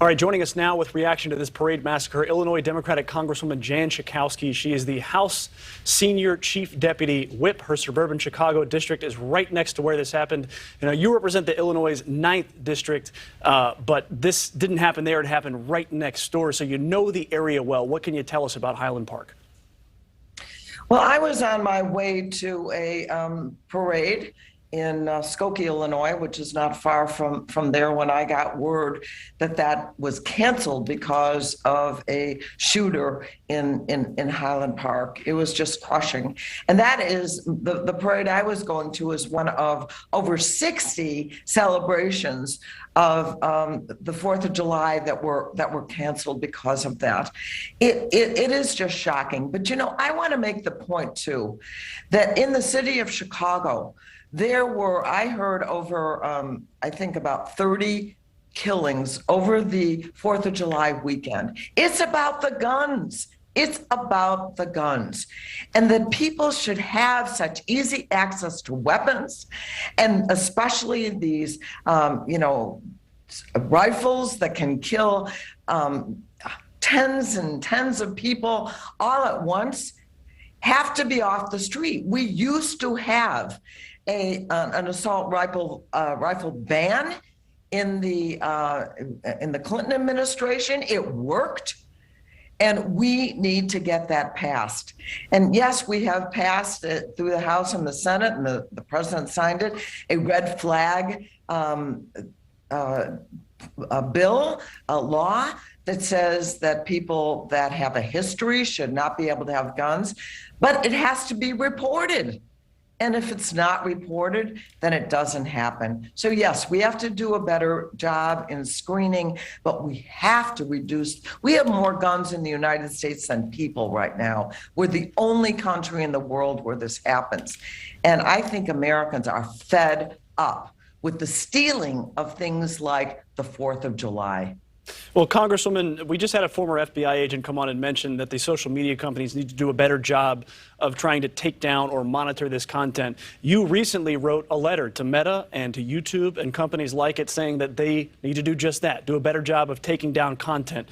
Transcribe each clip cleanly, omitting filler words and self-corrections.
All right, joining us now with reaction to this parade massacre, Illinois Democratic Congresswoman Jan Schakowsky. She is the House Senior Chief Deputy Whip. Her suburban Chicago district is right next to where this happened. You represent the Illinois' 9th district, but this didn't happen there. It happened right next door, so you know the area well. What can you tell us about Highland Park? Well, I was on my way to a parade in Skokie, Illinois, which is not far from there, when I got word that that was canceled because of a shooter in Highland Park. It was just crushing. And that is, the parade I was going to is one of over 60 celebrations of the 4th of July that were canceled because of that. It is just shocking. But, I want to make the point, too, that in the city of Chicago, there were, I heard, over, I think about 30 killings over the 4th of July weekend. It's about the guns. It's about the guns. And that people should have such easy access to weapons, and especially these, rifles that can kill tens and tens of people all at once, have to be off the street. We used to have an assault rifle ban in the Clinton administration. It worked, and we need to get that passed. And yes, we have passed it through the House and the Senate, and the president signed it, a red flag a law that says that people that have a history should not be able to have guns, but it has to be reported. And if it's not reported, then it doesn't happen. So yes, we have to do a better job in screening, but we have to reduce. We have more guns in the United States than people right now. We're the only country in the world where this happens. And I think Americans are fed up with the stealing of things like the 4th of July. Well, Congresswoman, we just had a former FBI agent come on and mention that the social media companies need to do a better job of trying to take down or monitor this content. You recently wrote a letter to Meta and to YouTube and companies like it, saying that they need to do just that, do a better job of taking down content.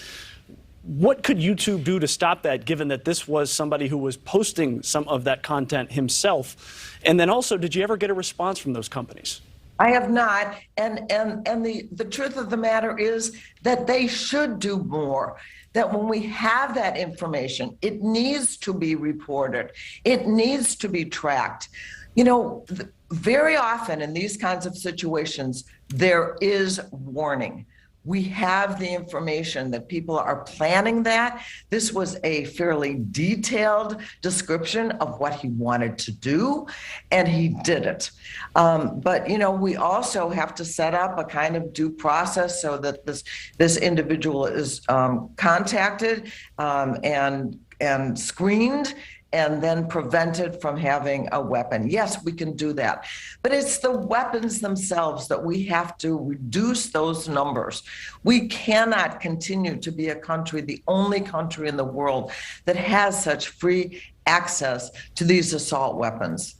What could YouTube do to stop that, given that this was somebody who was posting some of that content himself? And then also, did you ever get a response from those companies? I have not, and the truth of the matter is that they should do more. That when we have that information, it needs to be reported. It needs to be tracked. Very often in these kinds of situations, there is warning. We have the information that people are planning that. This was a fairly detailed description of what he wanted to do, and he did it. But, we also have to set up a kind of due process so that this individual is contacted and screened, and then prevented from having a weapon. Yes, we can do that. But it's the weapons themselves that we have to reduce those numbers. We cannot continue to be a country, the only country in the world, that has such free access to these assault weapons.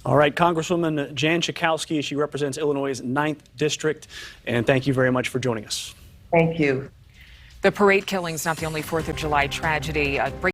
All right, Congresswoman Jan Schakowsky, she represents Illinois' 9th district, and thank you very much for joining us. Thank you. The parade killing's not the only 4th of July tragedy.